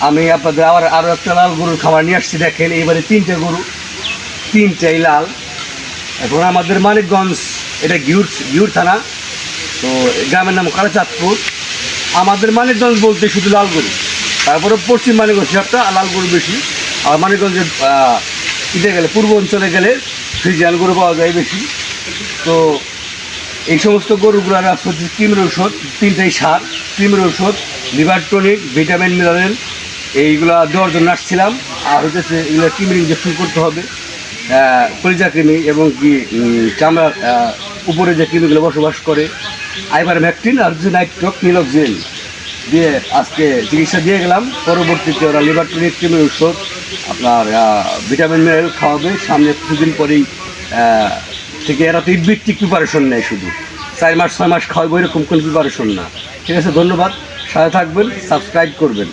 আমি আপনাদের আরও একটা লাল গরুর খাবার নিয়ে আসছি। দেখেন এইবারে 3টে গরু, 3টাই লাল। এখন আমাদের মানিকগঞ্জ, এটা ঘিউর থানা, তো গ্রামের নাম কালাচাঁদপুর। আমাদের মানিকগঞ্জ বলতে শুধু লাল গরু, তারপরে পশ্চিম মানিকগঞ্জ একটা লাল গরু বেশি। আর মানিকগঞ্জের ইতে গেলে, পূর্ব অঞ্চলে গেলে ফ্রিজিয়ান গরু পাওয়া যায় বেশি। তো এই সমস্ত গরুগুলোর হচ্ছে কৃমির ঔষধ, 3টাই সার, কৃমির ঔষধ, লিভার টনিক, ভিটামিন মিনারেল, এইগুলো দেওয়ার জন্য আসছিলাম। আর হচ্ছে এগুলো কৃমির ইঞ্জেকশন করতে হবে, কলিজা কৃমি এবং কি চামড়ার উপরে যে কৃমিগুলো বসবাস করে, আইভারমেকটিন আর হচ্ছে নাইট্রোক নিলক্সিন দিয়ে আজকে চিকিৎসা দিয়ে গেলাম। পরবর্তীতে ওরা লিভার টনিক, কৃমির ঔষধ, আপনার ভিটামিন মিনারেল খাওয়াবে। সামনে কিছুদিন পরেই থেকে এরা তো ইডভিত্তিক প্রিপারেশন নেয়, শুধু 4 মাস 6 মাস খাওয়াবো এরকম কোনো প্রিপারেশন না। ঠিক আছে, ধন্যবাদ। সাথে থাকবেন, সাবস্ক্রাইব করবেন।